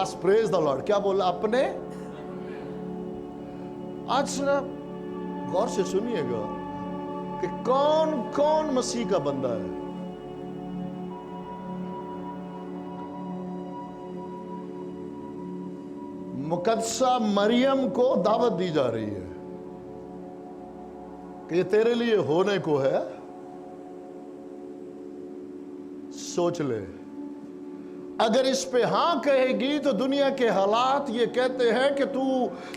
Pass. Praise the Lord. क्या बोला? अपने। आज ना गौर से सुनिएगा कि कौन कौन मसीह का बंदा है। मुकद्दसा मरियम को दावत दी जा रही है कि ये तेरे लिए होने को है। सोच ले, अगर इस पे हां कहेगी तो दुनिया के हालात ये कहते हैं कि तू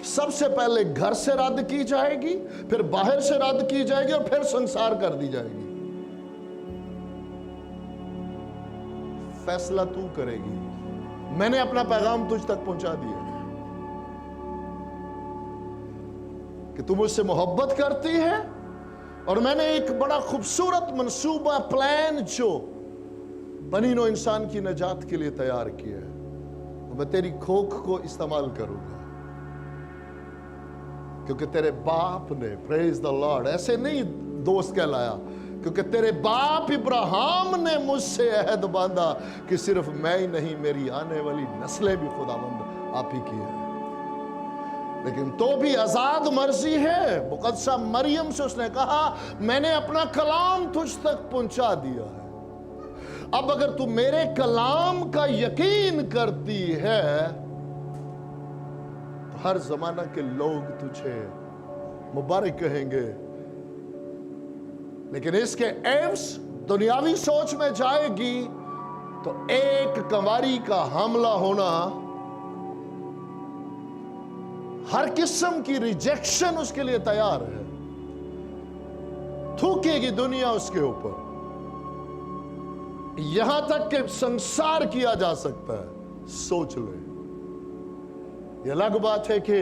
सबसे पहले घर से रद्द की जाएगी, फिर बाहर से रद्द की जाएगी और फिर संसार कर दी जाएगी। फैसला तू करेगी। मैंने अपना पैगाम तुझ तक पहुंचा दिया कि तू मुझसे मोहब्बत करती है और मैंने एक बड़ा खूबसूरत मंसूबा, प्लान जो बनी नो इंसान की नजात के लिए तैयार किया है, तो मैं तेरी खोख को इस्तेमाल करूंगा। क्योंकि तेरे बाप ने, प्रेज द लॉर्ड, ऐसे नहीं दोस्त कहलाया, क्योंकि तेरे बाप इब्राहिम ने मुझसे अहद बांधा कि सिर्फ मैं ही नहीं, मेरी आने वाली नस्लें भी खुदावंद आप ही की है। लेकिन तो भी आजाद मर्जी है। मुकद्दसा मरियम से उसने कहा, मैंने अपना कलाम तुझ तक पहुंचा दिया है। अब अगर तू मेरे कलाम का यकीन करती है तो हर जमाना के लोग तुझे मुबारक कहेंगे। लेकिन इसके एवज दुनियावी सोच में जाएगी तो एक कंवारी का हमला होना, हर किस्म की रिजेक्शन उसके लिए तैयार है। थूकेगी दुनिया उसके ऊपर, यहां तक कि संसार किया जा सकता है। सोच ले। यह अलग बात है कि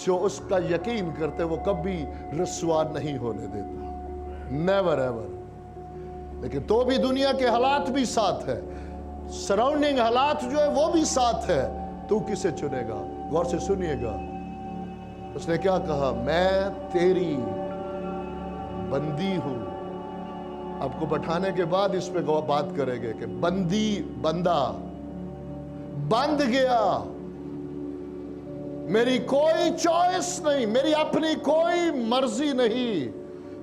जो उसका यकीन करते वो कभी रसवा नहीं होने देता, नेवर एवर। लेकिन तो भी दुनिया के हालात भी साथ है, सराउंडिंग हालात जो है वो भी साथ है। तू किसे चुनेगा? गौर से सुनिएगा। उसने क्या कहा? मैं तेरी बंदी हूं। आपको बैठाने के बाद इस पे बात करेंगे कि बंदी, बंदा, बंद गया। मेरी कोई चॉइस नहीं, मेरी अपनी कोई मर्जी नहीं।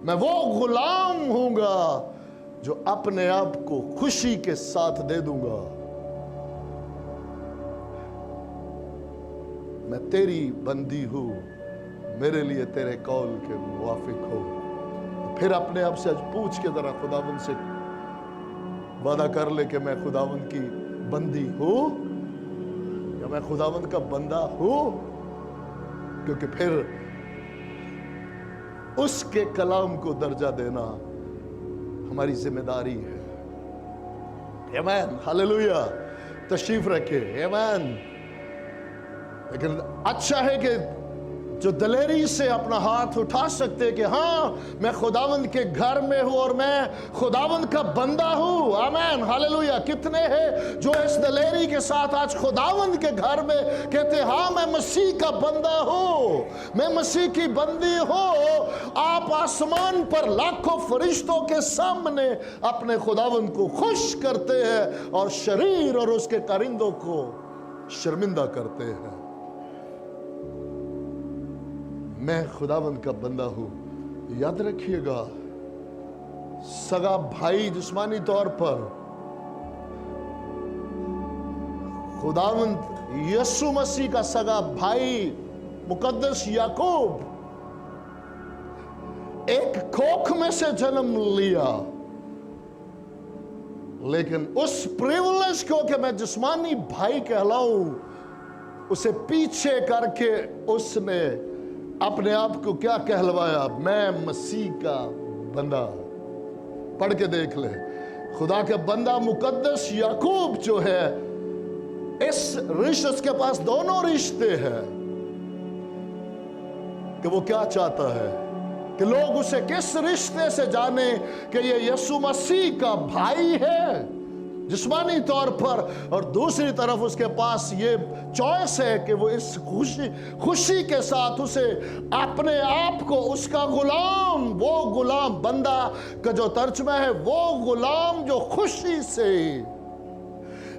मैं वो गुलाम हूंगा जो अपने आप को खुशी के साथ दे दूंगा। मैं तेरी बंदी हूं, मेरे लिए तेरे कौल के मुवाफिक हो। फिर अपने आप से आज पूछ के जरा खुदावंद से वादा कर ले कि मैं खुदावंद की बंदी हूं या मैं खुदावंद का बंदा हूं। क्योंकि फिर उसके कलाम को दर्जा देना हमारी जिम्मेदारी है। आमीन, हालेलुया। तशरीफ रखे। आमीन। लेकिन अच्छा है कि जो दलेरी से अपना हाथ उठा सकते कि हाँ, मैं खुदावंद के घर में हूं और मैं खुदावंद का बंदा हूं। आमीन, हालेलुया। कितने हैं जो इस दलेरी के साथ आज खुदावंद के घर में कहते, हाँ मैं मसीह का बंदा हूं, मैं मसीह की बंदी हूं। आप आसमान पर लाखों फरिश्तों के सामने अपने खुदावंद को खुश करते हैं और शरीर और उसके कारिंदों को शर्मिंदा करते हैं। मैं खुदावंद का बंदा हूं। याद रखिएगा, सगा भाई जिस्मानी तौर पर खुदावंद यीशु मसीह का सगा भाई मुकद्दस याकूब एक कोख में से जन्म लिया, लेकिन उस प्रिविलेज को कि मैं जिस्मानी भाई कहलाऊं, उसे पीछे करके उसने अपने आप को क्या कहलवाया? मैं मसीह का बंदा। पढ़ के देख ले। खुदा के बंदा मुकद्दस याकूब जो है, इस रिश्ते, उसके पास दोनों रिश्ते हैं कि वो क्या चाहता है कि लोग उसे किस रिश्ते से जाने कि ये यीशु मसीह का भाई है जिस्मानी तौर पर, और दूसरी तरफ उसके पास ये चॉइस है कि वो इस खुशी के साथ उसे अपने आप को उसका गुलाम, वो गुलाम, बंदा का जो तर्जुमा है, वो गुलाम जो खुशी से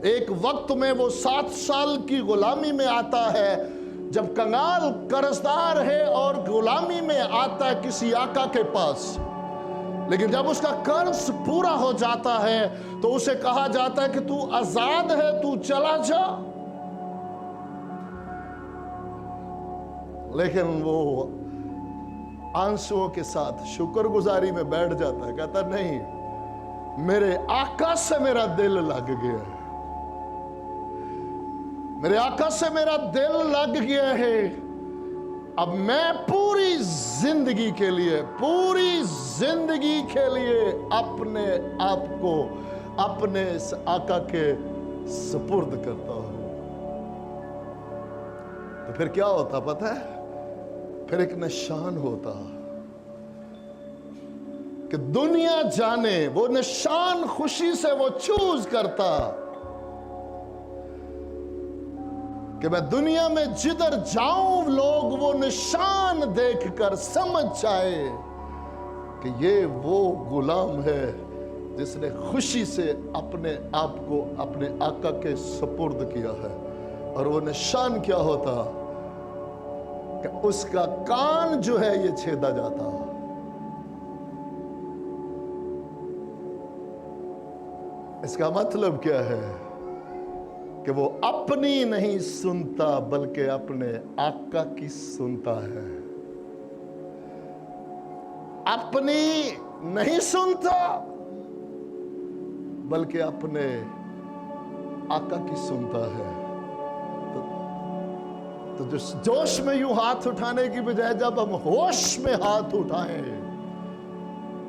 ایک وقت میں وہ 7 سال کی غلامی میں آتا ہے جب کنگال قرضدار ہے اور غلامی میں آتا ہے کسی آقا کے پاس، لیکن جب اس کا قرض پورا ہو جاتا ہے تو اسے کہا جاتا ہے کہ تو آزاد ہے، تو چلا جا۔ لیکن وہ آنسوؤں کے ساتھ شکر گزاری میں بیٹھ جاتا ہے، کہتا نہیں، میرے آقا سے میرا دل لگ گیا ہے، میرے آقا سے میرا دل لگ گیا ہے، اب میں پوری زندگی کے لیے اپنے آپ کو اپنے اس آقا کے سپرد کرتا ہوں۔ تو پھر کیا ہوتا پتہ ہے؟ پھر ایک نشان ہوتا کہ دنیا جانے، وہ نشان خوشی سے وہ چوز کرتا کہ میں دنیا میں جدھر جاؤں لوگ وہ نشان دیکھ کر سمجھ جائے کہ یہ وہ غلام ہے جس نے خوشی سے اپنے آپ کو اپنے آقا کے سپرد کیا ہے۔ اور وہ نشان کیا ہوتا کہ اس کا کان جو ہے یہ چھیدا جاتا۔ اس کا مطلب کیا ہے؟ کہ وہ اپنی نہیں سنتا بلکہ اپنے آقا کی سنتا ہے۔ اپنی نہیں سنتا بلکہ اپنے آقا کی سنتا ہے۔ تو جوش میں یوں ہاتھ اٹھانے کی بجائے جب ہم ہوش میں ہاتھ اٹھائیں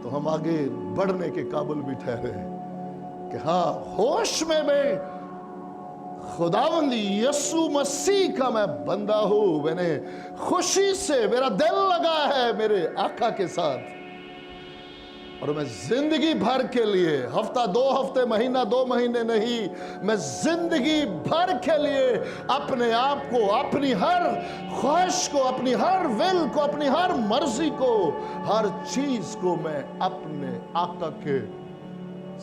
تو ہم آگے بڑھنے کے قابل بھی ٹھہرے کہ ہاں، ہوش میں خداوند یسوع مسیح کا میں بندہ ہوں، میں نے خوشی سے میرا دل لگا ہے میرے آقا کے ساتھ، اور میں زندگی بھر کے لیے، ہفتہ 2 ہفتے، مہینہ 2 مہینے نہیں، میں زندگی بھر کے لیے اپنے آپ کو، اپنی ہر خواہش کو، اپنی ہر ول کو، اپنی ہر مرضی کو، ہر چیز کو میں اپنے آقا کے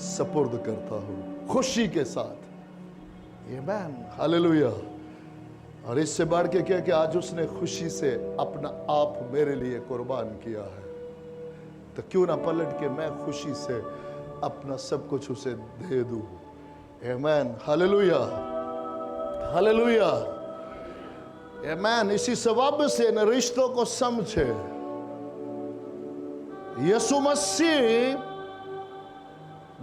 سپرد کرتا ہوں خوشی کے ساتھ۔ آمین، ہاللویا۔ اور اس سے بڑھ کے کیا کہ آج اس نے خوشی سے اپنا آپ میرے لیے قربان کیا ہے، تو کیوں نہ پلٹ کے میں خوشی سے اپنا سب کچھ اسے دے دوں۔ آمین، ہاللویا، ہاللویا، آمین۔ اسی سبب سے ان رشتوں کو سمجھے۔ یسوع مسیح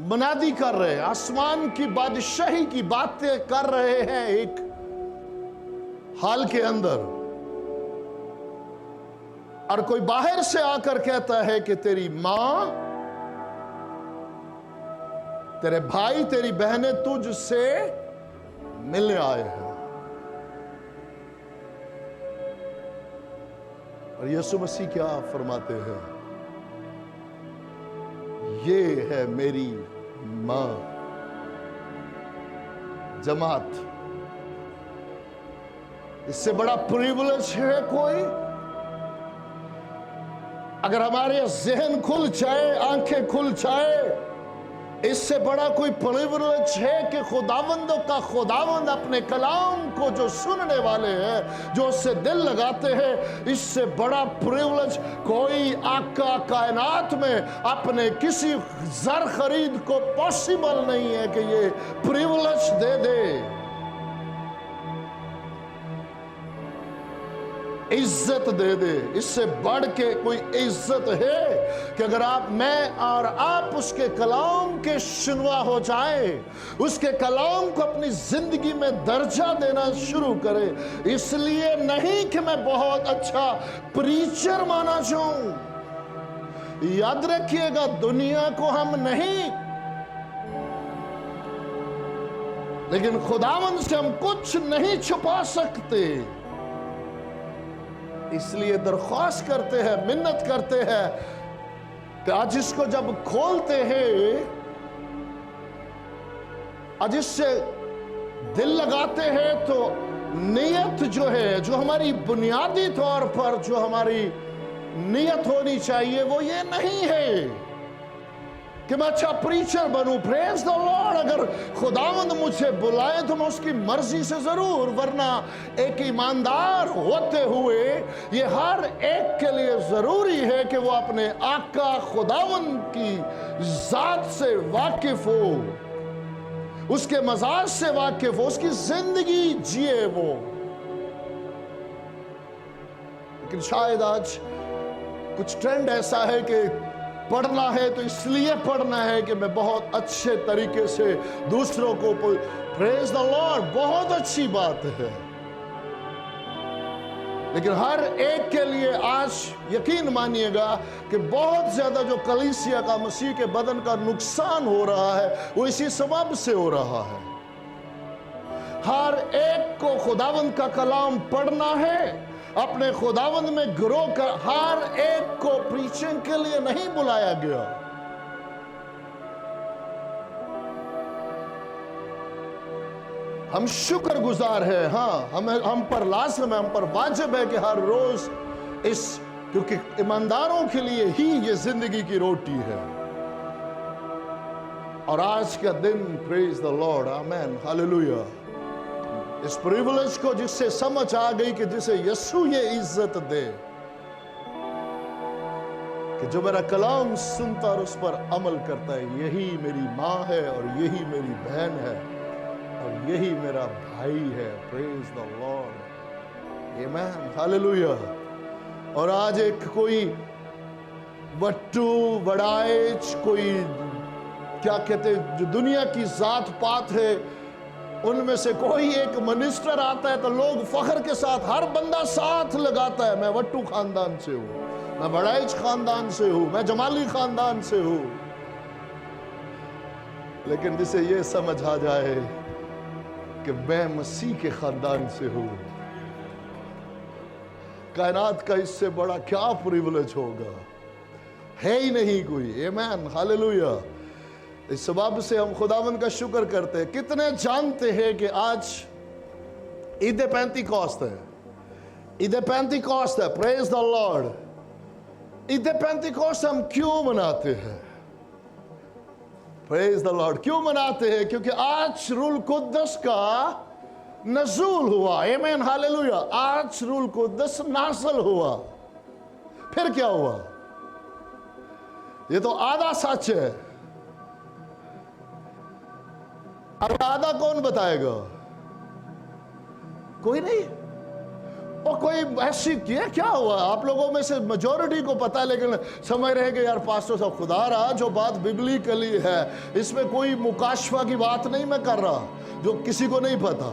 منادی کر رہے ہیں، آسمان کی بادشاہی کی باتیں کر رہے ہیں ایک حال کے اندر، اور کوئی باہر سے آ کر کہتا ہے کہ تیری ماں، تیرے بھائی، تیری بہنیں تجھ سے ملنے آئے ہیں۔ اور یسوع مسیح کیا فرماتے ہیں؟ یہ ہے میری ماں۔ جماعت، اس سے بڑا پریولیج ہے کوئی؟ اگر ہمارے ذہن کھل جائے، آنکھیں کھل جائے، اس سے بڑا کوئی پریولیج ہے کہ خداوندوں کا خداوند اپنے کلام کو جو سننے والے ہیں، جو اس سے دل لگاتے ہیں، اس سے بڑا پریولیج کوئی آقا کائنات میں اپنے کسی زر خرید کو پاسبل نہیں ہے کہ یہ پریولیج دے دے۔ عزت دے دے۔ اس سے بڑھ کے کوئی عزت ہے کہ اگر میں اور آپ اس کے کلام کے شنوا ہو جائیں، اس کے کلام کو اپنی زندگی میں درجہ دینا شروع کرے۔ اس لیے نہیں کہ میں بہت اچھا پریچر مانا جاؤں، یاد رکھیے گا دنیا کو ہم نہیں، لیکن خداوند سے ہم کچھ نہیں چھپا سکتے، اس لیے درخواست کرتے ہیں، منت کرتے ہیں کہ آج اس کو جب کھولتے ہیں، آج اس سے دل لگاتے ہیں، تو نیت جو ہے، جو ہماری بنیادی طور پر جو ہماری نیت ہونی چاہیے، وہ یہ نہیں ہے کہ میں اچھا پریچر بنوں. پریز دا لارڈ. اگر خداوند مجھے بلائے تو میں اس کی مرضی سے ضرور, ورنہ ایک ایماندار ہوتے ہوئے یہ ہر ایک کے لیے ضروری ہے کہ وہ اپنے آقا خداوند کی ذات سے واقف ہو, اس کے مزاج سے واقف ہو, اس کی زندگی جیے وہ. لیکن شاید آج کچھ ٹرینڈ ایسا ہے کہ پڑھنا ہے تو اس لیے پڑھنا ہے کہ میں بہت اچھے طریقے سے دوسروں کو. پریز دا لارڈ, بہت اچھی بات ہے, لیکن ہر ایک کے لیے آج یقین مانیے گا کہ بہت زیادہ جو کلیسیا کا, مسیح کے بدن کا نقصان ہو رہا ہے وہ اسی سبب سے ہو رہا ہے. ہر ایک کو خداوند کا کلام پڑھنا ہے, اپنے خداوند میں گرو کر. ہر ایک کو پریچنگ کے لیے نہیں بلایا گیا. ہم شکر گزار ہیں, ہاں ہم پر لازم ہے, ہم پر واجب ہے کہ ہر روز کیونکہ ایمانداروں کے لیے ہی یہ زندگی کی روٹی ہے. اور آج کا دن, پریز دا لارڈ, آمین, ہاللویا, اس پریولیج کو جس سے سمجھ آ گئی کہ جسے یسوع یہ عزت دے کہ جو میرا کلام سنتا اور اس پر عمل کرتا ہے, یہی میری ماں ہے اور یہی میری بہن ہے اور یہی میرا بھائی ہے. پریز دا لارڈ, آمین, ہاللویا. اور آج ایک کوئی بٹو بڑائچ, کوئی کیا کہتے جو دنیا کی ذات پات ہے, ان میں سے کوئی ایک منسٹر آتا ہے تو لوگ فخر کے ساتھ, ہر بندہ ساتھ لگاتا ہے, میں وٹو خاندان سے ہوں, میں بڑائچ خاندان سے ہوں, میں جمالی خاندان سے ہوں. لیکن جسے یہ سمجھ آ جائے کہ میں مسیح کے خاندان سے ہوں, کائنات کا اس سے بڑا کیا پریولیج ہوگا, ہے ہی نہیں کوئی. آمین, ہاللویا. اس سبب سے ہم خداوند کا شکر کرتے ہیں. کتنے جانتے ہیں کہ آج عید پینتیکوست ہے, عید پینتیکوست ہے, پریز دا لارڈ. عید پینتیکوست ہم کیوں مناتے ہیں؟ پریز دا لارڈ, کیوں مناتے ہیں؟ کیونکہ آج روح القدس کا نزول ہوا. آمین, ہاللویا. آج روح القدس نازل ہوا. پھر کیا ہوا؟ یہ تو آدھا سچ ہے, اب آدھا کون بتائے گا؟ کوئی نہیں. اور کوئی ایسی کیا ہوا؟ آپ لوگوں میں سے میجورٹی کو پتا ہے, لیکن سمجھ رہے کہ یار پاسٹر صاحب, خدا رہا جو بات ببلیکلی ہے اس میں کوئی مکاشفہ کی بات نہیں میں کر رہا جو کسی کو نہیں پتا.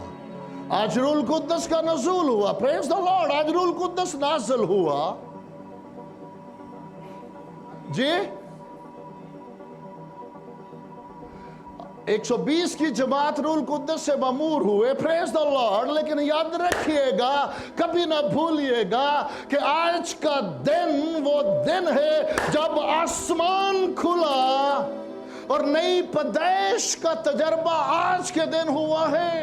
آج روح القدس کا نزول ہوا. پریز دا لارڈ, آج روح القدس نازل ہوا. جی 120 کی جماعت روح القدس سے معمور ہوئے. پریز دا لارڈ. لیکن یاد رکھیے گا, کبھی نہ بھولیے گا کہ آج کا دن وہ دن ہے جب آسمان کھلا اور نئی پیدائش کا تجربہ آج کے دن ہوا ہے.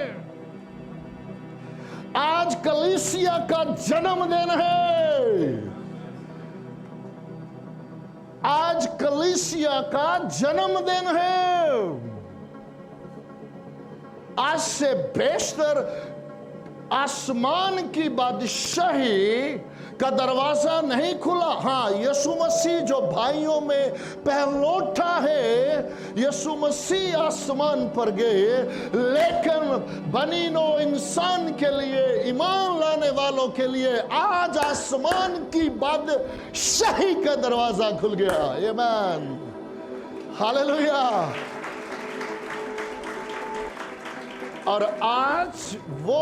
آج کلیسیا کا جنم دن ہے. آج کلیسیا کا جنم دن ہے. آج سے بیشتر آسمان کی بادشاہی کا دروازہ نہیں کھلا. ہاں, یسوع مسیح جو بھائیوں میں پہلوٹا ہے, یسوع مسیح آسمان پر گئے, لیکن بنی نوع انسان کے لیے, ایمان لانے والوں کے لیے آج آسمان کی بادشاہی کا دروازہ کھل گیا. آمین, ہاللویا. اور آج وہ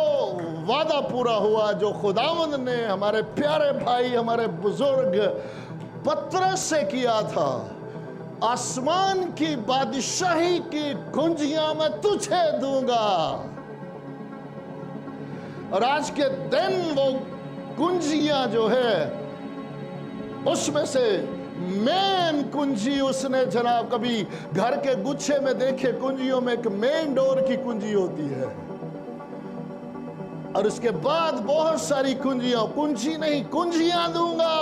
وعدہ پورا ہوا جو خداوند نے ہمارے پیارے بھائی, ہمارے بزرگ پترس سے کیا تھا. آسمان کی بادشاہی کی کنجیاں میں تجھے دوں گا. اور آج کے دن وہ کنجیاں جو ہے اس میں سے مین کنجی اس نے, جناب کبھی گھر کے گچھے میں دیکھے کنجیوں میں ایک مین ڈور کی کنجی ہوتی ہے, اور اس کے بعد بہت ساری کنجیاں. کنجی نہیں, کنجیاں دوں گا.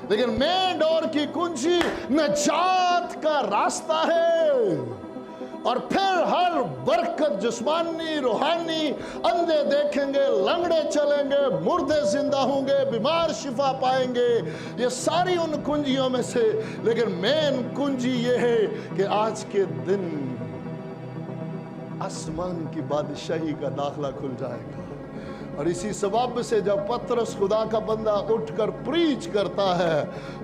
लेकिन मेन डोर की कुंजी नजात का रास्ता है। और फिर हर बरकत जिस्मानी रूहानी, अंधे देखेंगे, लंगड़े चलेंगे, मुर्दे जिंदा होंगे, बीमार शिफा पाएंगे, ये सारी उन कुंजियों में से। लेकिन मेन कुंजी ये है कि आज के दिन आसमान की बादशाही का दाखला खुल जाएगा। और इसी सबब से जब पतरस खुदा का बंदा उठकर प्रीच करता है,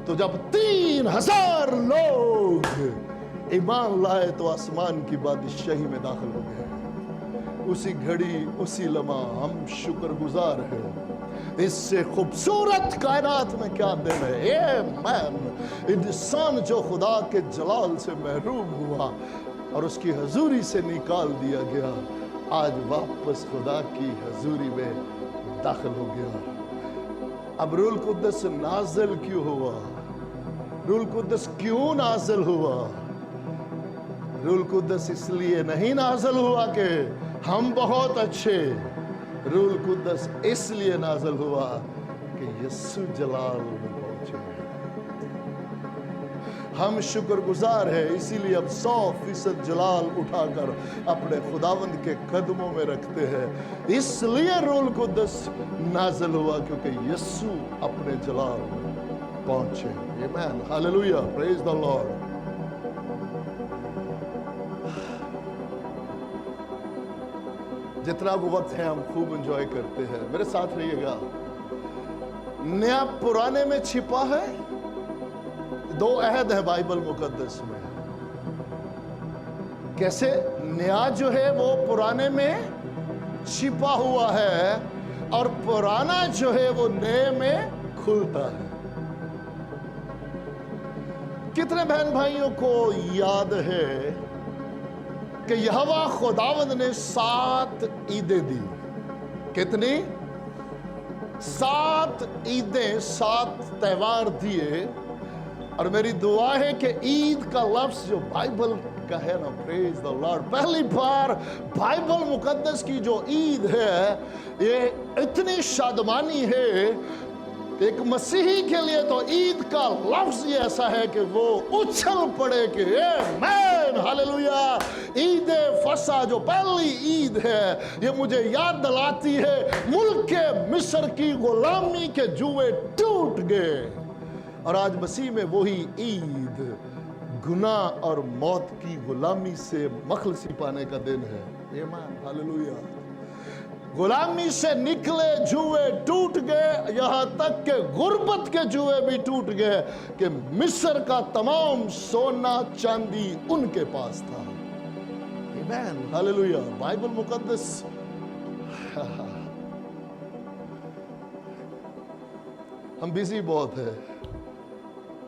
तो जब 3000 लोग ईमान लाए तो आसमान की बादशाही में दाखिल हो गए। उसी घड़ी, उसी लम्हा हम शुक्रगुजार हैं। इससे खूबसूरत कायनात में क्या दिन है। आमीन। इंसान जो खुदा के जलाल से महरूम हुआ और उसकी हजूरी से निकाल दिया गया, आज वापस खुदा की हजूरी में दाखिल हो गया। अब रूल कुद्दस नाज़िल क्यों हुआ? रूल कुद्दस क्यों नाज़िल हुआ? रूल कुद्दस इसलिए नहीं नाज़िल हुआ कि हम बहुत अच्छे। रूल कुद्दस इसलिए नाज़िल हुआ कि यीशु जलाल में पहुंचे। हम शुक्रगुजार हैं, इसीलिए अब 100% जलाल उठाकर अपने खुदावंद के कदमों में रखते हैं। इसलिए रूल कुद्दस नाज़िल हुआ क्योंकि यीशु अपने जलाल में पहुंचे। आमीन, हालेलुया, प्रेज द लॉर्ड। जितना वो वक्त है हम खूब एंजॉय करते हैं। मेरे साथ रहिएगा। नया पुराने में छिपा है। 2 अहद है बाइबल मुकद्दस में। कैसे नया जो है वो पुराने में छिपा हुआ है और पुराना जो है वो नए में खुलता है। कितने बहन भाइयों को याद है कि यहोवा खुदावंद ने 7 ईदें दी? कितनी? 7 ईदें, 7 त्योहार दिए। और मेरी दुआ है कि ईद का लफ्ज जो बाइबल का है ना, प्रेज द लॉर्ड, पहली बार बाइबल मुकद्दस की जो ईद है, ये इतनी शादमानी है। एक मसीही के लिए तो ईद का लफ्ज ये ऐसा है कि वो उछल पड़े कि आमीन, हालेलुया। ईद फसा जो पहली ईद है, ये मुझे याद दिलाती है मुल्क के मिस्र की गुलामी के जुए टूट गए और आज मसीह में वही ईद गुनाह और मौत की गुलामी से मखलसी पाने का दिन है। आमीन, हालेलुया। गुलामी से निकले जुए टूट गए, यहां तक कि गुर्बत के जुए भी टूट गए कि मिस्र का तमाम सोना चांदी उनके पास था। आमीन, हालेलुया। बाइबल मुकद्दस हम बिजी बहुत है।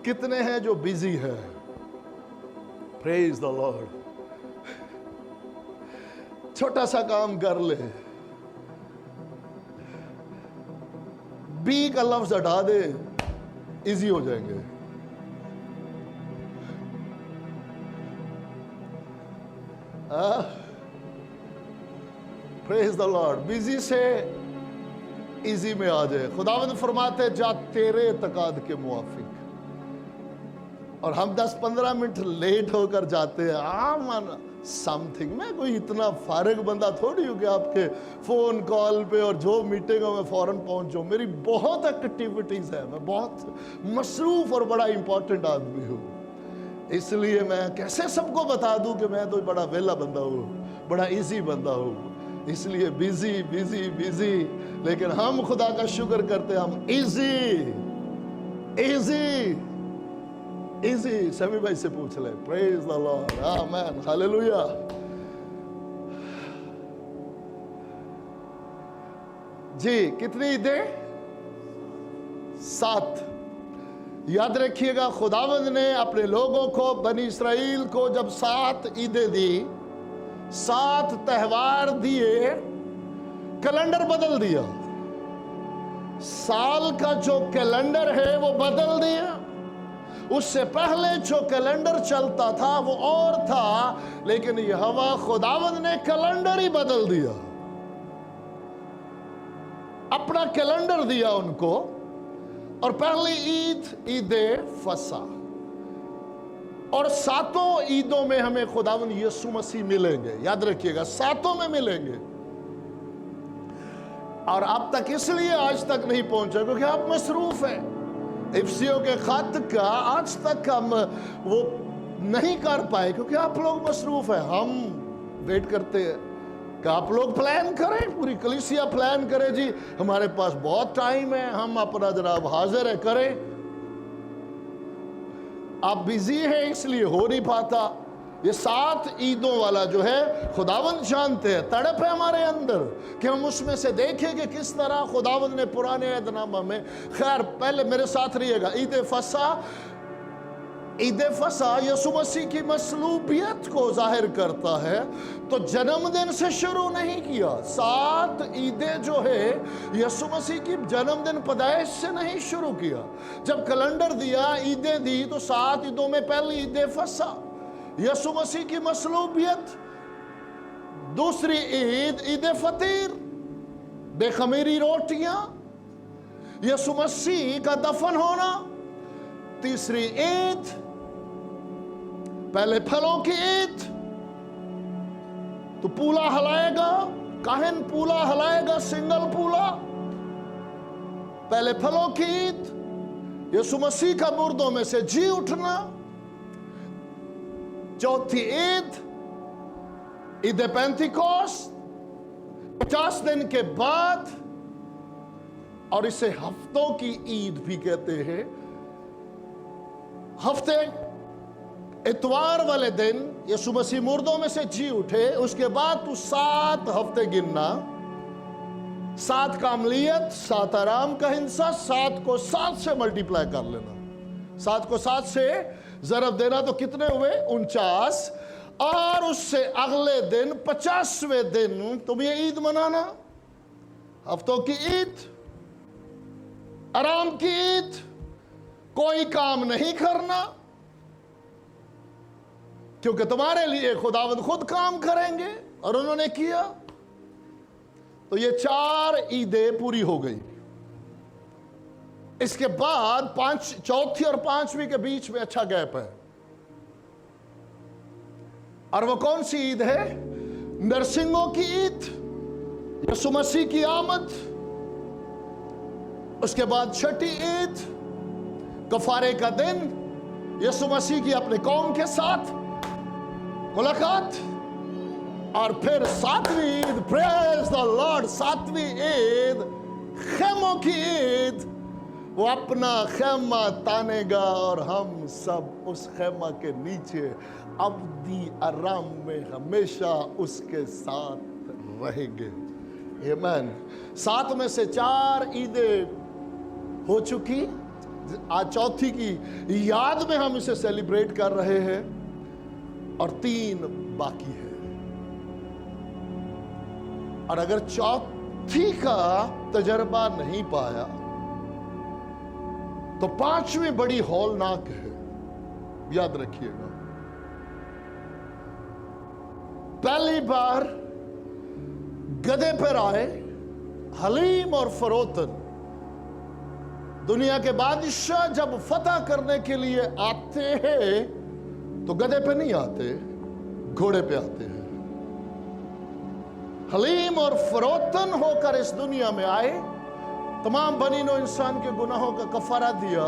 कितने हैं जो बिजी है? Praise the Lord. छोटा सा काम कर ले, बी का लफ्ज हटा दे, इजी हो जाएंगे। Praise the Lord. बिजी से इजी में आ जाए। खुदावंद फरमाते जा तेरे तकाद के मुआफिक, और हम 10-15 मिनट लेट होकर जाते हैं। आम समथिंग। मैं कोई इतना फारिग बंदा थोड़ी हूँ कि आपके फोन कॉल पे और जो मीटिंगों में फौरन पहुंच जाऊं। मेरी बहुत एक्टिविटीज है, मैं बहुत मसरूफ और बड़ा इंपॉर्टेंट आदमी हूँ। इसलिए मैं कैसे सबको बता दूं कि मैं तो बड़ा वेला बंदा हूँ, बड़ा इजी बंदा हूँ। इसलिए बिजी बिजी बिजी, लेकिन हम खुदा का शुक्र करते हैं, हम इजी इजी इजी। सभी भाई से पूछ ले। प्रेज द लॉर्ड, आमीन, हालेलुया। जी कितनी ईदें? 7। याद रखिएगा, खुदावंद ने अपने लोगों को, बनी इस्राएल को जब 7 ईदें दी, 7 त्योहार दिए, कैलेंडर बदल दिया। साल का जो कैलेंडर है वो बदल दिया। उससे पहले जो कैलेंडर चलता था वो और था, लेकिन यहोवा खुदावंद ने कैलेंडर ही बदल दिया। अपना कैलेंडर दिया उनको और पहली ईद ईद फसा, और सातों ईदों में हमें खुदावंद यीशु मसीह मिलेंगे। याद रखिएगा, सातों में मिलेंगे। और आप तक इसलिए आज तक नहीं पहुंचे क्योंकि आप मसरूफ हैं। इफिसियों के खत का आज तक हम वो नहीं कर पाए क्योंकि आप लोग मसरूफ हैं। हम वेट करते हैं कि आप लोग प्लान करें, पूरी कलीसिया प्लान करे, जी हमारे पास बहुत टाइम है, हम अपना जनाब हाजिर है करें। आप बिजी हैं इसलिए हो नहीं पाता। ये 7 ईदों वाला जो है खुदावंद जानते हैं, तड़प है हमारे अंदर कि हम उसमें से देखें कि किस तरह खुदावंद ने पुराने अहदनामा में। खैर पहले मेरे साथ रहिएगा। ईद फसा यीशु मसीह की मसलूबियत को जाहिर करता है। तो जन्मदिन से शुरू नहीं किया। 7 ईदें जो है यीशु मसीह की जन्मदिन पैदाइश से नहीं शुरू किया। जब कैलेंडर दिया, ईदें दी, तो 7 ईदों में पहली ईद फसा यीशु मसीह की मसलूबियत। दूसरी ईद ईद फतीर, बेखमीरी रोटियां, यीशु मसीह का दफन होना। तीसरी ईद पहले फलों की ईद, तो पूला हलाएगा, काहिन पूला हलाएगा, सिंगल पूला। पहले फलों की ईद, यीशु मसीह का मुर्दों में से जी उठना। चौथी ईद ईद पेंतिकोस्त, 50 दिन के बाद, और इसे हफ्तों की ईद भी कहते हैं। हफ्ते इतवार वाले दिन यीशु मसीह मुर्दों में से जी उठे, उसके बाद तू 7 हफ्ते गिनना। 7 कामलियत, 7 आराम का हिस्सा, 7 को 7 से मल्टीप्लाई कर लेना। 7 को 7 से जरब देना तो कितने हुए? 49। और उससे अगले दिन 50वें दिन तुम ये ईद मनाना, हफ्तों की ईद, आराम की ईद, कोई काम नहीं करना क्योंकि तुम्हारे लिए खुदावंद खुद काम करेंगे, और उन्होंने किया। तो ये 4 ईदें पूरी हो गई। इसके बाद चौथी और 5वीं के बीच में अच्छा गैप है, और वो कौन सी ईद है? नरसिंगों की ईद, यीशु मसीह की आमद। उसके बाद छठी ईद कफारे का दिन, यीशु मसीह की अपने कौम के साथ मुलाकात। और फिर 7वीं ईद, प्रेज द लॉर्ड, 7वीं ईद खेमों की ईद। वो अपना खेमा तानेगा और हम सब उस खेमा के नीचे अब्दी आराम में हमेशा उसके साथ रहेंगे। आमीन। 7 में से 4 ईदें हो चुकी, आज चौथी की याद में हम इसे सेलिब्रेट कर रहे हैं, और 3 बाकी है। और अगर चौथी का तजर्बा नहीं पाया तो 5वीं बड़ी हौलनाक है, याद रखिएगा। पहली बार गधे पर आए हलीम और फरोतन। दुनिया के बादशाह जब फतह करने के लिए आते हैं तो गधे पे नहीं आते, घोड़े पे आते हैं। हलीम और फरोतन होकर इस दुनिया में आए, तमाम बनी नौ इंसान के गुनाहों का कफारा दिया।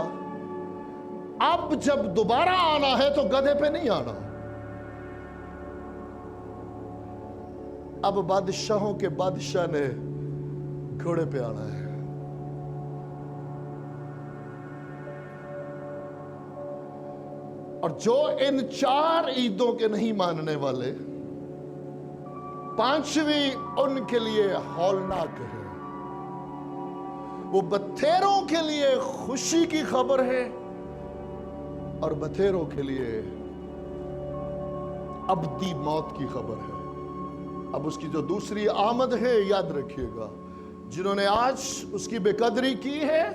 अब जब दोबारा आना है तो गधे पे नहीं आना। अब बादशाहों के बादशाह ने घोड़े पे आना है। और जो इन 4 ईदों के नहीं मानने वाले, 5वीं उनके लिए हौलनाक है। वो बथेरों के लिए खुशी की खबर है और बथेरों के लिए अबदी मौत की खबर है। अब उसकी जो दूसरी आमद है, याद रखिएगा, जिन्होंने आज उसकी बेकदरी की है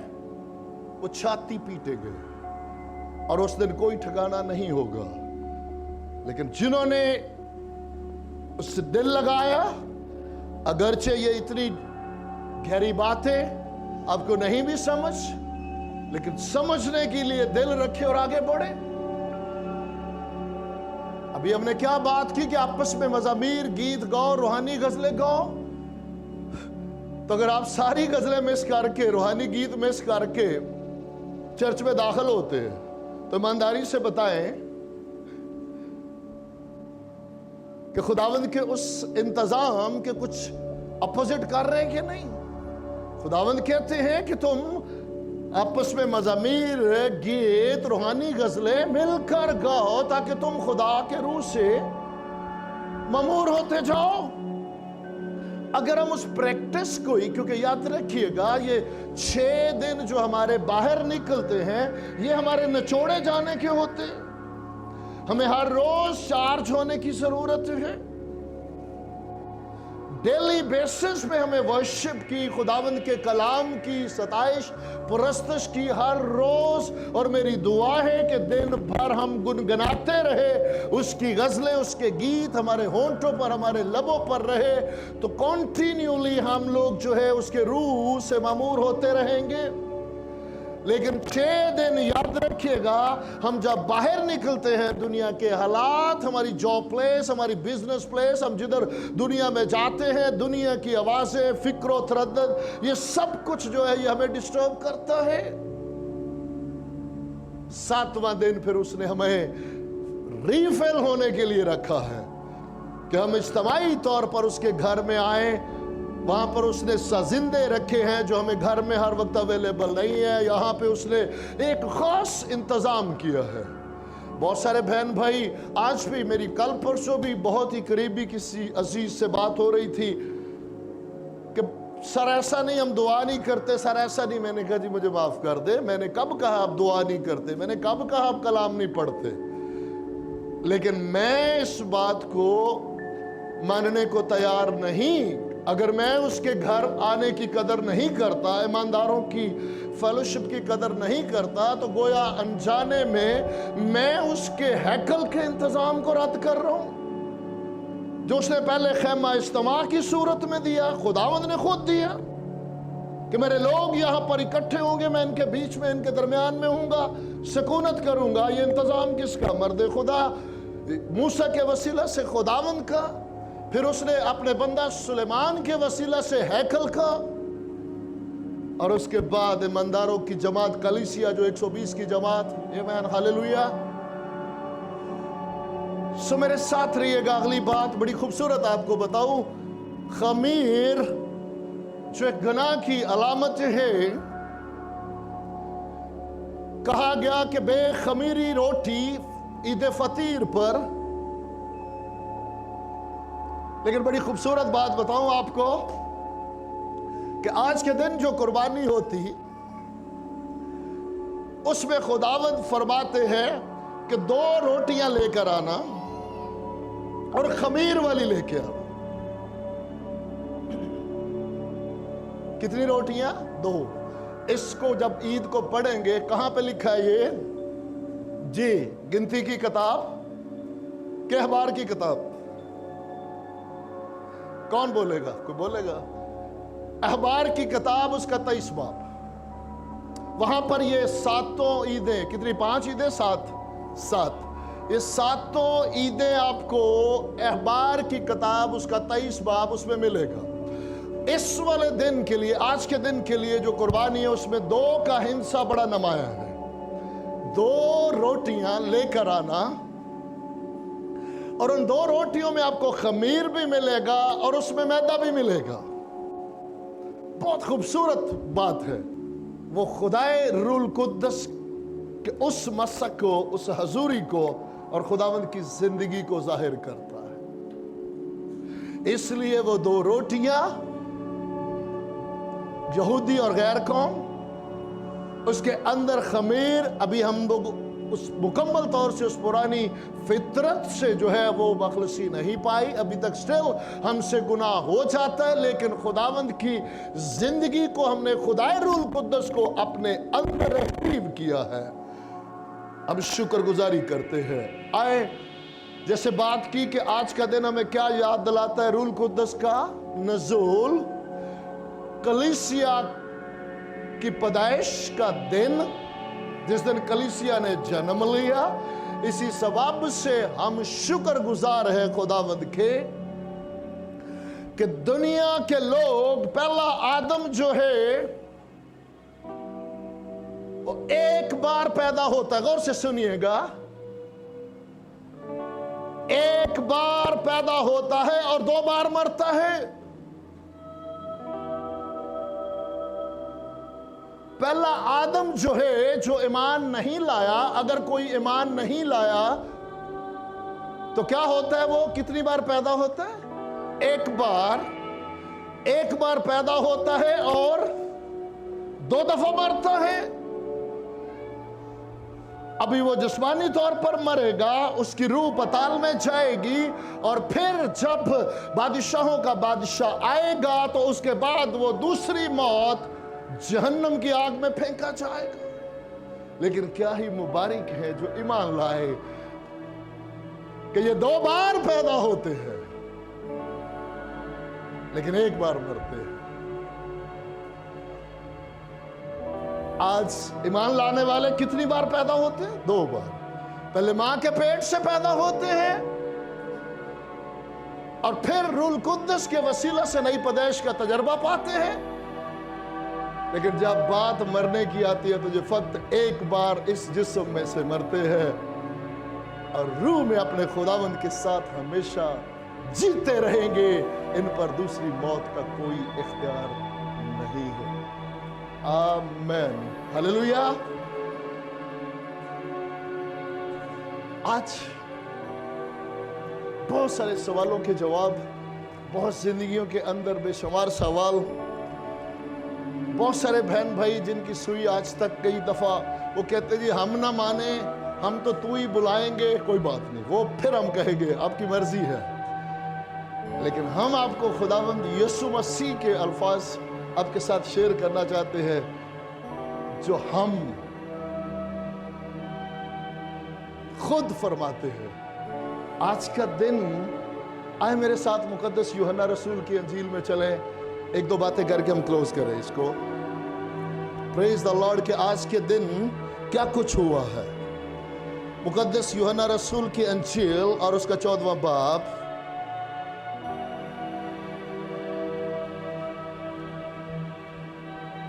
वो छाती पीटेंगे और उस दिन कोई ठिकाना नहीं होगा। लेकिन जिन्होंने उससे दिल लगाया, अगरचे ये इतनी गहरी बातें आपको नहीं भी समझ, लेकिन समझने के लिए दिल रखे और आगे बढ़े। अभी हमने क्या बात की कि आपस में मज़ामीर, गीत गाओ, रूहानी गजलें गाओ। तो अगर आप सारी गजलें मिस करके, रूहानी गीत मिस करके चर्च में दाखिल होते हैं तो ईमानदारी से बताएं कि खुदावंद के उस इंतजाम के कुछ अपोजिट कर रहे हैं कि नहीं। खुदावंद कहते हैं कि तुम आपस में मज़ामीर, गीत, रूहानी गजलें मिलकर गाओ ताकि तुम खुदा के रूह से ममूर होते जाओ। अगर हम उस प्रैक्टिस को ही, क्योंकि याद रखिएगा ये 6 दिन जो हमारे बाहर निकलते हैं ये हमारे निचोड़े जाने के होते हैं। हमें हर रोज चार्ज होने की जरूरत है। डेली बेसिस पे हमें वर्शिप की, खुदावंद के कलाम की सताइश पुरस्तश की हर रोज। और मेरी दुआ है कि दिन भर हम गुनगुनाते रहे, उसकी गजलें, उसके गीत हमारे होंठों पर, हमारे लबों पर रहे, तो कॉन्टिन्यूली हम लोग जो है उसके रूह से मामूर होते रहेंगे। लेकिन 6 दिन याद रखिएगा, हम जब बाहर निकलते हैं दुनिया के हालात, हमारी जॉब प्लेस, हमारी बिजनेस प्लेस, हम जिधर दुनिया में जाते हैं, दुनिया की आवाजें, फिक्र तरद्दुद, ये सब कुछ जो है ये हमें डिस्टर्ब करता है। 7वां दिन फिर उसने हमें रिफिल होने के लिए रखा है कि हम इज्तिमाई तौर पर उसके घर में आए। वहां पर उसने सजिंदे रखे हैं जो हमें घर में हर वक्त अवेलेबल नहीं है। यहाँ पे उसने एक खास इंतजाम किया है। बहुत सारे बहन भाई, आज भी मेरी कल परसों भी बहुत ही करीबी किसी अजीज से बात हो रही थी कि सर ऐसा नहीं, हम दुआ नहीं करते, सर ऐसा नहीं। मैंने कहा जी मुझे माफ कर दे, मैंने कब कहा आप दुआ नहीं करते, मैंने कब कहा आप कलाम नहीं पढ़ते। लेकिन मैं इस बात को मानने को तैयार नहीं। अगर मैं उसके घर आने की कदर नहीं करता, ईमानदारों की फेलोशिप की कदर नहीं करता, तो गोया अनजाने में मैं उसके हैकल के इंतजाम को रद्द कर रहा हूं जो उसने पहले खैमा इज्तिमा की सूरत में दिया। खुदावंद ने खुद दिया कि मेरे लोग यहां पर इकट्ठे होंगे, मैं इनके बीच में, इनके दरमियान में हूंगा, सुकूनत करूंगा। ये इंतजाम किसका? मर्द खुदा मूसा के वसीला से खुदावंद का, फिर उसने अपने बंदा सुलेमान के वसीला से हैकल का, और उसके बाद ईमानदारों की जमात कलीसिया जो 120 की जमात। आमीन, हालेलुया। सो मेरे साथ रहिएगा। अगली बात बड़ी खूबसूरत आपको बताऊं। खमीर जो एक गुनाह की अलामत है, कहा गया कि बेखमीरी रोटी ईद फतीर पर। लेकिन बड़ी खूबसूरत बात बताऊं आपको कि आज के दिन जो कुर्बानी होती उसमें खुदावंद फरमाते हैं कि 2 रोटियां लेकर आना और खमीर वाली लेके आना। कितनी रोटियां? 2। इसको जब ईद को पढ़ेंगे, कहां पे लिखा है ये? जी, गिनती की किताब, कहबार की किताब। कौन बोलेगा? कोई बोलेगा? अहबार की किताब, उसका 23 बाब। वहां पर ये 7 ईदें, कितनी? 5 ईदें, 7। ये 7 ईदें आपको अहबार की किताब, उसका 23 बाब, उसमें मिलेगा। इस वाले दिन के लिए, आज के दिन के लिए जो कुर्बानी है, उसमें 2 का हिस्सा बड़ा नुमाया है। 2 रोटियां लेकर आना, और उन 2 रोटियों में आपको खमीर भी मिलेगा और उसमें मैदा भी मिलेगा। बहुत खूबसूरत बात है। वो खुदाए रूल कुद्दस के उस मसक को, उस हजूरी को और खुदावंद की जिंदगी को जाहिर करता है। इसलिए वो 2 रोटियां, यहूदी और गैर कौम, उसके अंदर खमीर। अभी हम लोग उस मुकम्मल तौर से उस पुरानी फितरत से जो है वो मखलसी नहीं पाई। अभी तक स्टिल हमसे गुनाह हो जाता है, लेकिन खुदावंद की जिंदगी को हमने खुदाए रूल कुद्दस को अपने अंदर रिसीव किया है। अब शुक्रगुजारी करते हैं। आए, जैसे बात की कि आज का दिन हमें क्या याद दिलाता है? रूल कुद्दस का नज़ूल, कलीसिया उसकी पैदाइश का दिन, जिस दिन कलीसिया ने जन्म लिया, इसी सबब से हम शुक्रगुजार हैं खुदावंद के कि दुनिया के लोग, पहला आदम जो है वो एक बार पैदा होता है। गौर से सुनिएगा, एक बार पैदा होता है और 2 बार मरता है। पहला आदम जो है, जो ईमान नहीं लाया, अगर कोई ईमान नहीं लाया तो क्या होता है? वो कितनी बार पैदा होता है? एक बार पैदा होता है और 2 दफा मरता है। अभी वो जिस्मानी तौर पर मरेगा, उसकी रूह पताल में जाएगी, और फिर जब बादशाहों का बादशाह आएगा तो उसके बाद वो दूसरी मौत जहन्नम की आग में फेंका जाएगा। लेकिन क्या ही मुबारक है जो ईमान लाए कि ये 2 बार पैदा होते हैं लेकिन एक बार मरते हैं। आज ईमान लाने वाले कितनी बार पैदा होते हैं? 2 बार। पहले मां के पेट से पैदा होते हैं और फिर रूह कुद्दस के वसीला से नई पैदाइश का तजर्बा पाते हैं। लेकिन जब बात मरने की आती है तो जो फक्त एक बार इस जिस्म में से मरते हैं और रूह में अपने खुदावंद के साथ हमेशा जीते रहेंगे, इन पर दूसरी मौत का कोई इख्तियार नहीं है। आमेन, हालेलुया। आज बहुत सारे सवालों के जवाब, बहुत जिंदगियों के अंदर बेशुमार सवाल, बहुत सारे बहन भाई जिनकी सुई आज तक कई दफा वो कहते जी हम ना माने, हम तो तू ही बुलाएंगे, कोई बात नहीं, वो फिर हम कहेंगे आपकी मर्जी है। लेकिन हम आपको खुदावंद यीशु मसीह के अल्फाज आपके साथ शेयर करना चाहते हैं जो हम खुद फरमाते हैं। आज का दिन, आए मेरे साथ मुकद्दस यूहन्ना रसूल की अंजील में चलें, 1-2 बातें करके हम क्लोज करें इसको। प्रेज द लॉर्ड कि आज के दिन क्या कुछ हुआ है। मुकद्दस यूहन्ना रसूल की अंजील और उसका 14वां बाब,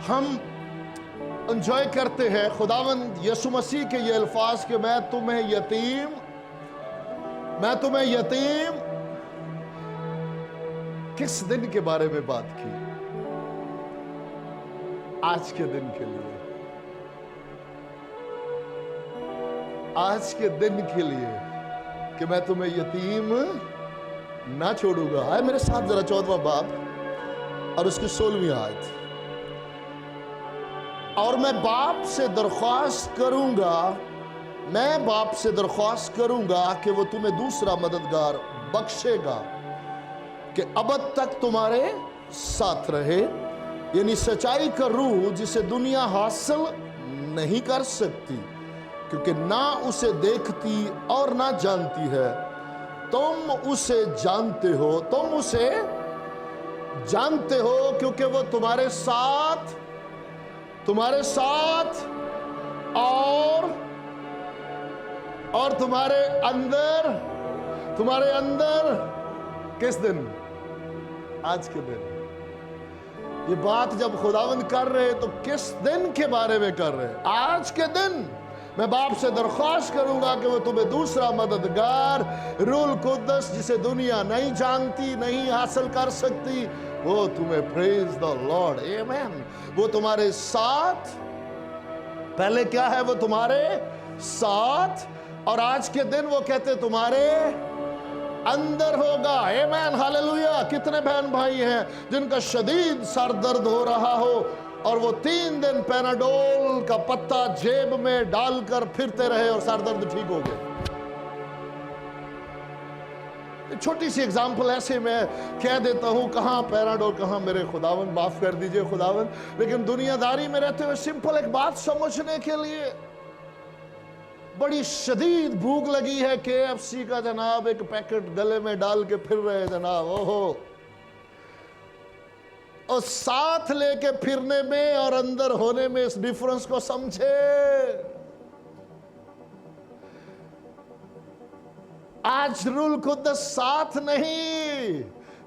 हम एंजॉय करते हैं खुदावंद यीशु मसीह के ये अल्फाज कि मैं तुम्हें यतीम किस दिन के बारे में बात की? आज के दिन के लिए, आज के दिन के लिए कि मैं तुम्हें यतीम ना छोड़ूंगा। आए मेरे साथ जरा 14वां बाब और उसकी 16वीं आयत। और मैं बाप से दरख्वास्त करूंगा कि वो तुम्हें दूसरा मददगार बख्शेगा कि अब तक तुम्हारे साथ रहे, यानी सच्चाई का रूह जिसे दुनिया हासिल नहीं कर सकती क्योंकि ना उसे देखती और ना जानती है। तुम उसे जानते हो क्योंकि वो तुम्हारे साथ और तुम्हारे अंदर किस दिन? आज के दिन। ये बात जब खुदावंद कर रहे तो किस दिन के बारे में कर रहे? आज के दिन। मैं बाप से दरख्वास्त करूंगा कि वो तुम्हें दूसरा मददगार, रूह कुद्दस जिसे दुनिया नहीं जानती, नहीं हासिल कर सकती, वो तुम्हें, प्रेज द लॉर्ड, आमेन, वो तुम्हारे साथ, पहले क्या है? वो तुम्हारे साथ, और आज के दिन वो कहते तुम्हारे अंदर होगा। आमेन, हालेलुया। कितने बहन भाई हैं जिनका शदीद सर दर्द हो रहा हो और वो 3 दिन पैनाडोल का पत्ता जेब में डालकर फिरते रहे और सर दर्द ठीक हो गया। छोटी सी एग्जाम्पल ऐसे मैं कह देता हूं, कहां पैराडोल, कहां मेरे खुदावन, माफ कर दीजिए खुदावन, लेकिन दुनियादारी में रहते हुए सिंपल एक बात समझने के लिए, बड़ी शदीद भूख लगी है, KFC का जनाब एक पैकेट गले में डाल के फिर रहे जनाब, ओहो, और साथ लेके फिरने में और अंदर होने में इस डिफरेंस को समझे। आज रूल कुद्दस साथ नहीं,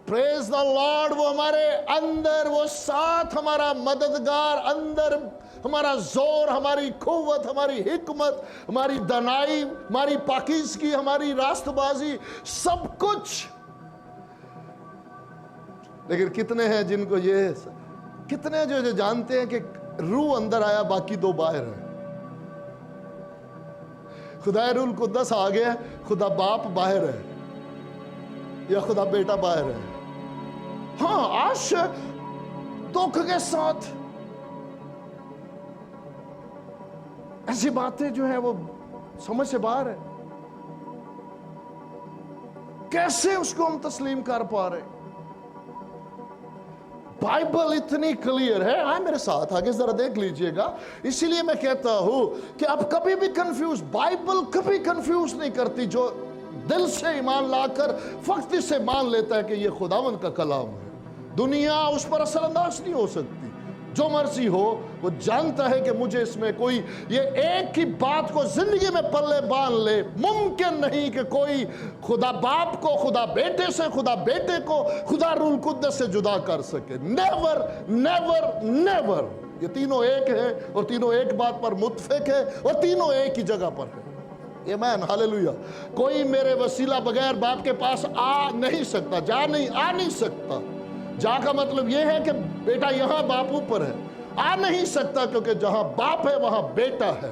प्रेज द लॉर्ड, वो हमारे अंदर, वो साथ, हमारा मददगार, अंदर हमारा जोर, हमारी कुव्वत, हमारी हिकमत, हमारी दनाई, हमारी पाकीज़गी, हमारी रास्तबाजी, सब कुछ। लेकिन कितने हैं जिनको ये, कितने जो जानते हैं कि रूह अंदर आया, बाकी दो बाहर है। खुदा रूल कुद्दस आ गया, खुदा बाप बाहर है या खुदा बेटा बाहर है। हाँ, आज दुख के साथ ऐसी बातें जो है वो समझ से बाहर है। कैसे उसको हम तस्लीम कर पा रहे? बाइबल इतनी क्लियर है। आए मेरे साथ आगे जरा देख लीजिएगा। इसीलिए मैं कहता हूं कि आप कभी भी कंफ्यूज, बाइबल कभी कंफ्यूज नहीं करती। जो दिल से ईमान लाकर फक्त इसे मान लेता है कि यह खुदावंद का कलाम है, दुनिया उस पर असरअंदाज नहीं हो सकती। जो मर्जी हो, वो जानता है कि मुझे इसमें कोई, ये एक ही बात को जिंदगी में पल्ले बांध ले। मुमकिन नहीं कि कोई खुदा बाप को खुदा बेटे से, खुदा बेटे को खुदा रूल कुद्दस से जुदा कर सके। Never never never. ये तीनों एक है और तीनों एक बात पर मुत्फिक है और तीनों एक ही जगह पर है। आमीन, हालेलुया। कोई मेरे वसीला बगैर बाप के पास आ नहीं सकता, आ नहीं सकता। जा का मतलब यह है कि बेटा यहां बाप ऊपर है, आ नहीं सकता, क्योंकि जहां बाप है वहां बेटा है।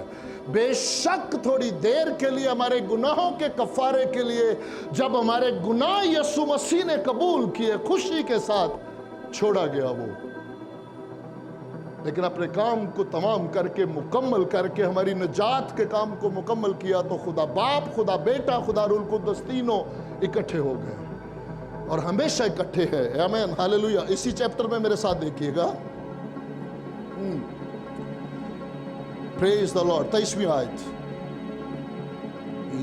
बेशक थोड़ी देर के लिए हमारे गुनाहों के कफारे के लिए जब हमारे गुनाह यीशु मसीह ने कबूल किए, खुशी के साथ छोड़ा गया वो, लेकिन अपने काम को तमाम करके, मुकम्मल करके, हमारी निजात के काम को मुकम्मल किया, तो खुदा बाप, खुदा बेटा, खुदा रूल कुद्दस तीनों इकट्ठे हो गए और हमेशा इकट्ठे हैं। आमीन, हालेलुया। इसी चैप्टर में मेरे साथ देखिएगा, प्रेज द लॉर्ड, 23वीं आयत।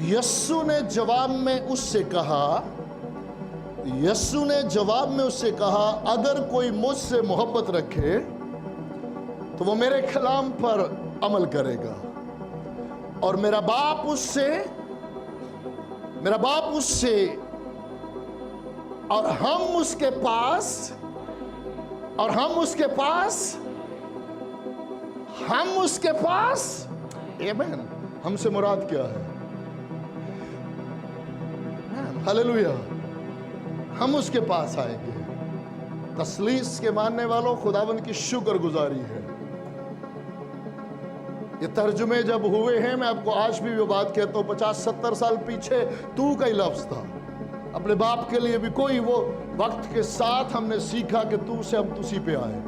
यीशु ने जवाब में उससे कहा, अगर कोई मुझसे मोहब्बत रखे तो वो मेरे कलाम पर अमल करेगा और मेरा बाप उससे और हम उसके पास आमीन। हमसे मुराद क्या है? हालेलुया। हम उसके पास आएंगे। तस्लीस के मानने वालों, खुदावन की शुक्रगुजारी है। ये तर्जुमे जब हुए हैं, मैं आपको आज भी वो बात कहता हूं, 50-70 साल पीछे तू का ही लफ्ज था। अपने बाप के लिए भी कोई, वो वक्त के साथ हमने सीखा कि तू से हम तुसी पे आए,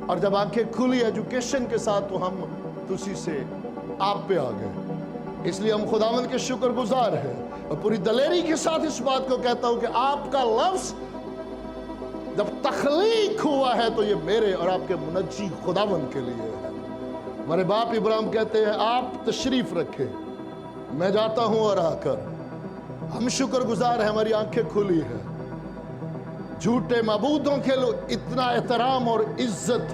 और जब आंखें खुली एजुकेशन के साथ तो हम तुसी से आप पे आ गए। इसलिए हम खुदावंद के शुक्रगुजार हैं और पूरी दलेरी के साथ इस बात को कहता हूं कि आपका लफ्ज जब तख्लीक हुआ है तो ये मेरे और आपके मुनज्जी खुदावंद के लिए है। हमारे बाप इब्राहिम कहते हैं, आप तशरीफ रखे, मैं जाता हूं और आकर। हम शुक्रगुजार हैं, हमारी आंखें खुली है। झूठे मबूदों के लिए इतना एहतराम और इज्जत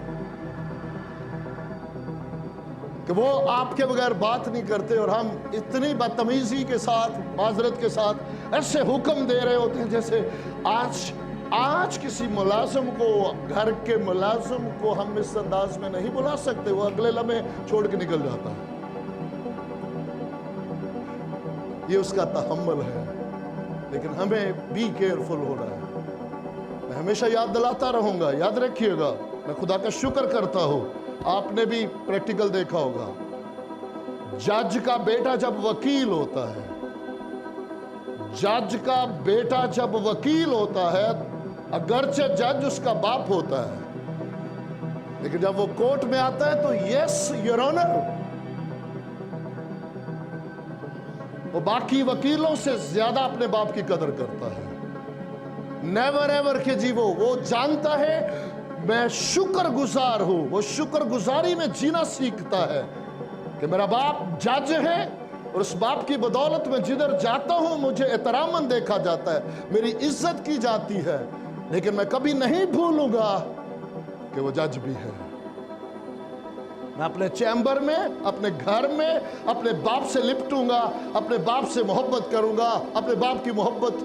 कि वो आपके बगैर बात नहीं करते, और हम इतनी बदतमीजी के साथ, माजरत के साथ ऐसे हुक्म दे रहे होते हैं जैसे आज किसी मुलाजिम को, घर के मुलाजिम को हम इस अंदाज में नहीं बुला सकते, वो अगले लम्हे छोड़ के निकल जाता है। ये उसका तहम्मुल है, लेकिन हमें बी केयरफुल होना है। मैं हमेशा याद दिलाता रहूंगा, याद रखिएगा, मैं खुदा का शुक्र करता हूं। आपने भी प्रैक्टिकल देखा होगा, जज का बेटा जब वकील होता है, जज का बेटा जब वकील होता है, अगरचे जज उसका बाप होता है, लेकिन जब वो कोर्ट में आता है तो यस योर ऑनर, वो बाकी वकीलों से ज्यादा अपने बाप की कदर करता है। नेवर एवर के जी वो जानता है मैं शुक्रगुजार हूं। वो शुक्रगुजारी में जीना सीखता है कि मेरा बाप जज है और उस बाप की बदौलत में जिधर जाता हूं मुझे एहतरामन देखा जाता है, मेरी इज्जत की जाती है। लेकिन मैं कभी नहीं भूलूंगा कि वो जज भी है। मैं अपने चैम्बर में, अपने घर में अपने बाप से लिपटूंगा, अपने बाप से मोहब्बत करूंगा, अपने बाप की मोहब्बत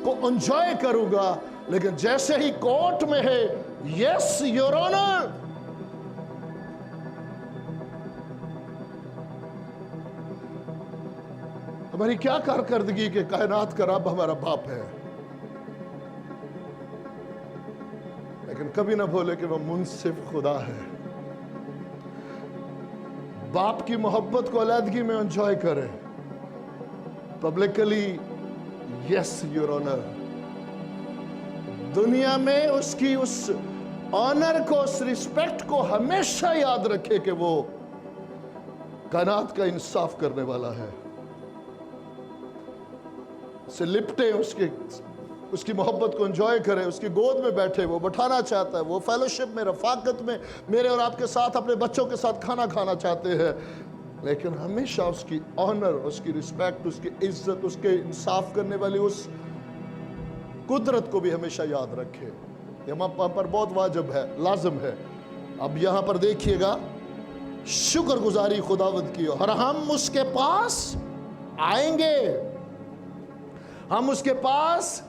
को एंजॉय करूंगा, लेकिन जैसे ही कोर्ट में है, यस योर ऑनर, हमारी क्या कारकर्दगी के कायनात का रब हमारा बाप है, लेकिन कभी ना बोले कि वो मुंसिफ खुदा है। बाप की मोहब्बत को अलहदगी में एंजॉय करें, पब्लिकली यस योर ऑनर, दुनिया में उसकी उस ऑनर को, उस रिस्पेक्ट को हमेशा याद रखे कि वो कायनात का इंसाफ करने वाला है। से लिपटे, उसकी मोहब्बत को एंजॉय करें, उसकी गोद में बैठे, वो बैठाना चाहता है, वो फेलोशिप में, रफाकत में मेरे और आपके साथ, अपने बच्चों के साथ खाना खाना चाहते हैं, लेकिन हमेशा उसकी ऑनर, उसकी रिस्पेक्ट, उसकी इज्जत, उसके इंसाफ करने वाली उस कुदरत को भी हमेशा याद रखे। ये हम पर बहुत वाजिब है, लाजिम है। अब यहां पर देखिएगा, शुक्रगुजारी खुदावंद की, और हम उसके पास आएंगे, हम उसके पास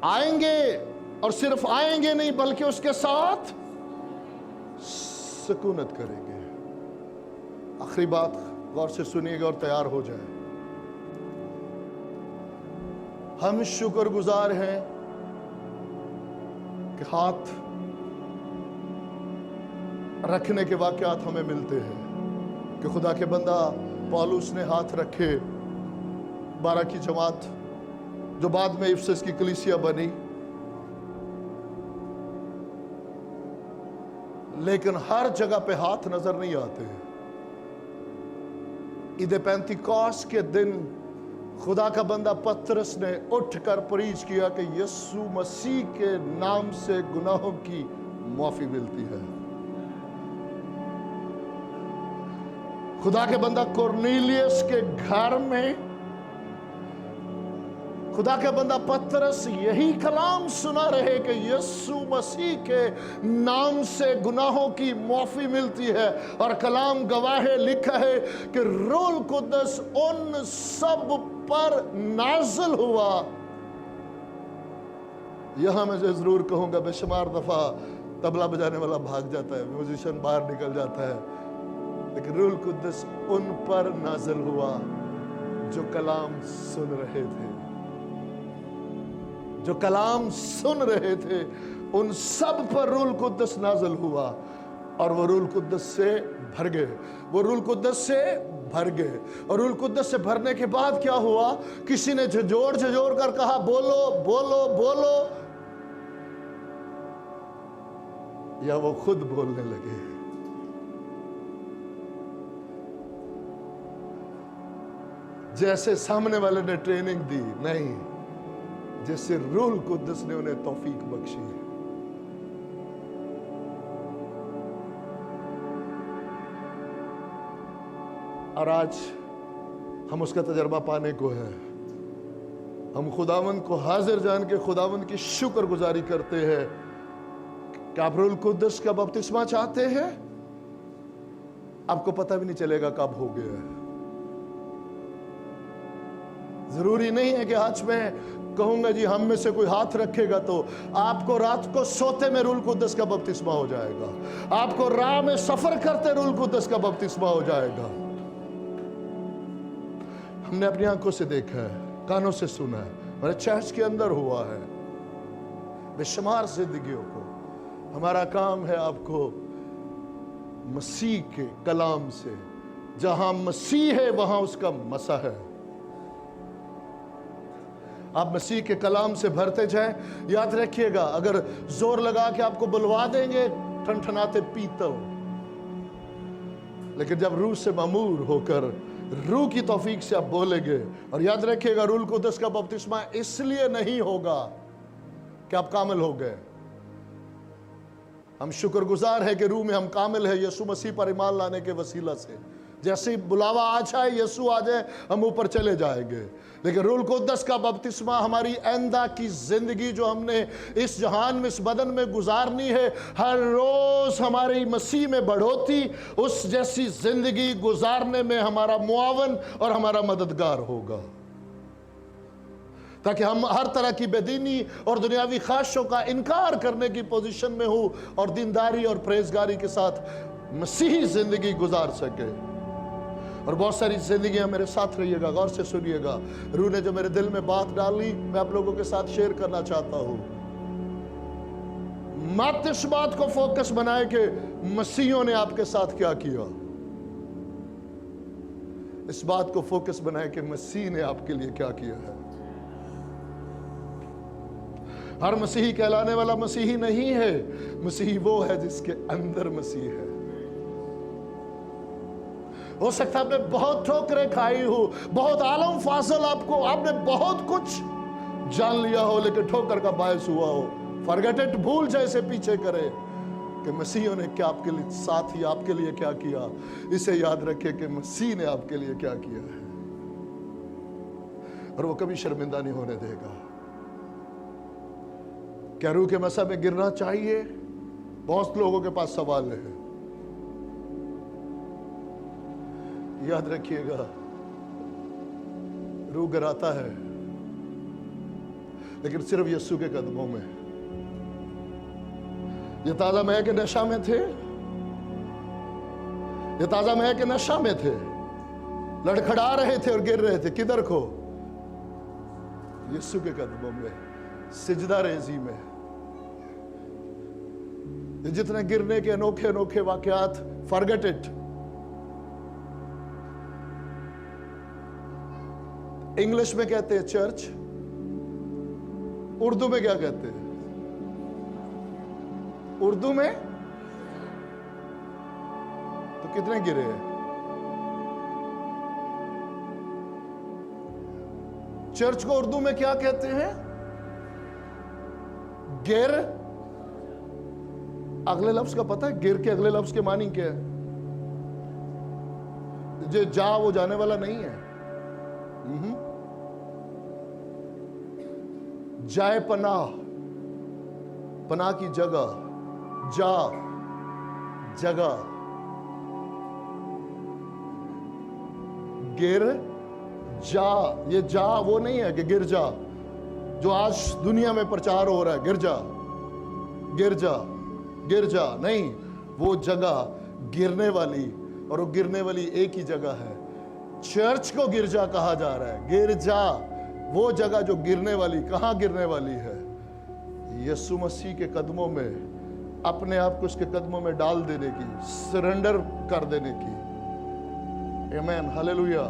आएंगे, और सिर्फ आएंगे नहीं बल्कि उसके साथ सुकूनत करेंगे। आखिरी बात गौर से सुनिएगा और तैयार हो जाए। हम शुक्रगुजार हैं कि हाथ रखने के वाकयात हमें मिलते हैं कि खुदा के बंदा पौलुस ने हाथ रखे, 12 की जमात जो बाद में इफिसस की कलीसिया बनी, लेकिन हर जगह पे हाथ नजर नहीं आते। ईद पेंतिकोस के दिन खुदा का बंदा पतरस ने उठकर प्रीच किया कि यीशु मसीह के नाम से गुनाहों की माफी मिलती है। खुदा के बंदा कुरनेलियस के घर में खुदा के बंदा पतरस यही कलाम सुना रहे कि यीशु मसीह के नाम से गुनाहों की माफी मिलती है, और कलाम गवाह है, लिखा है कि रूह कुद्दस उन सब पर नाज़िल हुआ। यहां मैं जरूर कहूंगा, बेशुमार दफा तबला बजाने वाला भाग जाता है, म्यूजिशियन बाहर निकल जाता है, लेकिन रूह कुद्दस उन पर नाज़िल हुआ जो कलाम सुन रहे थे, जो कलाम सुन रहे थे, उन सब पर रूह कुद्दस नाज़िल हुआ, और वो रूह कुद्दस से भर गए, वो रूह कुद्दस से भर गए। और रूह कुद्दस से भरने के बाद क्या हुआ? किसी ने झंझोर कर कहा, बोलो बोलो बोलो, या वो खुद बोलने लगे। जैसे सामने वाले ने ट्रेनिंग दी, नहीं, जैसे रूह कुद्दस ने उन्हें तौफीक बख्शी है। और आज हम उसका तजर्बा पाने को है। हम खुदावंद को हाजिर जान के खुदावंद की शुक्रगुजारी करते हैं कि आप रूह कुद्दस का बपतिस्मा चाहते हैं, आपको पता भी नहीं चलेगा कब हो गया है। जरूरी नहीं है कि आज मैं कहूंगा जी हम में से कोई हाथ रखेगा तो आपको रात को सोते में रूह कुद्दस का बपतिस्मा हो जाएगा, आपको राह में सफर करते रूह कुद्दस का बपतिस्मा हो जाएगा। हमने अपनी आंखों से देखा है, कानों से सुना है, हमारे चर्च के अंदर हुआ है। बेशुमार जिंदगियों को हमारा काम है आपको मसीह के कलाम से, जहां मसीह है वहां उसका मसा है, आप मसीह के कलाम से भरते जाएं। याद रखिएगा, अगर जोर लगा के आपको बुलवा देंगे ठनठनाते पीतल, लेकिन जब रूह से मामूर होकर रूह की तौफीक से आप बोलेंगे, और याद रखिएगा रूह कुद्दस का बपतिस्मा इसलिए नहीं होगा कि आप कामिल हो गए। हम शुक्रगुजार हैं कि रूह में हम कामिल है यीशु मसीह पर ईमान लाने के वसीला से, जैसे ही बुलावा आ जाए, यीशु आ जाए, हम ऊपर चले जाएंगे। लेकिन रूह कुद्दस का बपतिस्मा हमारी आइंदा की जिंदगी जो हमने इस जहान में, इस बदन में गुजारनी है, हर रोज हमारी मसीह में बढ़ोती, उस जैसी जिंदगी गुजारने में हमारा मुआवन और हमारा मददगार होगा, ताकि हम हर तरह की बेदीनी और दुनियावी ख्वाहिशों का इनकार करने की पोजीशन में हो और दीनदारी और परहेजगारी के साथ मसीही जिंदगी गुजार सके। और बहुत सारी जिंदगियां मेरे साथ रहिएगा, गौर से सुनिएगा। रूह ने जो मेरे दिल में बात डाली, मैं आप लोगों के साथ शेयर करना चाहता हूं। मत इस बात को फोकस बनाए कि मसीहियों ने आपके साथ क्या किया, इस बात को फोकस बनाए कि मसीह ने आपके लिए क्या किया है। हर मसीही कहलाने वाला मसीही नहीं है, मसीही वो है जिसके अंदर मसीह है। हो सकता है आपने बहुत ठोकरें खाई हो, बहुत आलम फाजल आपने बहुत कुछ जान लिया हो, लेकिन ठोकर का बायस हुआ हो। फॉरगेट इट, भूल जैसे पीछे करे कि मसीहियों ने क्या आपके लिए, साथ ही आपके लिए क्या किया। इसे याद रखें कि मसीह ने आपके लिए क्या किया है, और वो कभी शर्मिंदा नहीं होने देगा। क्या रूह के मसा में गिरना चाहिए? बहुत लोगों के पास सवाल है। याद रखिएगा, रूह गिराता है, लेकिन सिर्फ यीशु के कदमों में। ये ताजा महक के नशा में थे, ये ताजा महक के नशा में थे, लड़खड़ा रहे थे और गिर रहे थे। किधर को? यीशु के कदमों में, सिजदा रेजी में। जितने गिरने के अनोखे अनोखे वाकयात, फॉरगेट इट। इंग्लिश में कहते हैं चर्च, उर्दू में क्या कहते हैं? उर्दू में तो कितने गिरे हैं? चर्च को उर्दू में क्या कहते हैं? गिर। अगले लफ्ज का पता है? गिर के अगले लफ्ज के मानी क्या है? जो जा वो जाने वाला नहीं है। जाए पनाह, पनाह की जगह, जा जगह। गिर जा, ये जा वो नहीं है कि गिर जा जो आज दुनिया में प्रचार हो रहा है। गिर जा, गिर जा, गिर जा नहीं, वो जगह गिरने वाली, और वो गिरने वाली एक ही जगह है। चर्च को गिरजा कहा जा रहा है। गिरजा वो जगह जो गिरने वाली, कहां गिरने वाली है? यीशु मसीह के कदमों में, अपने आप को उसके कदमों में डाल देने की, सरेंडर कर देने की। आमीन, हालेलुया।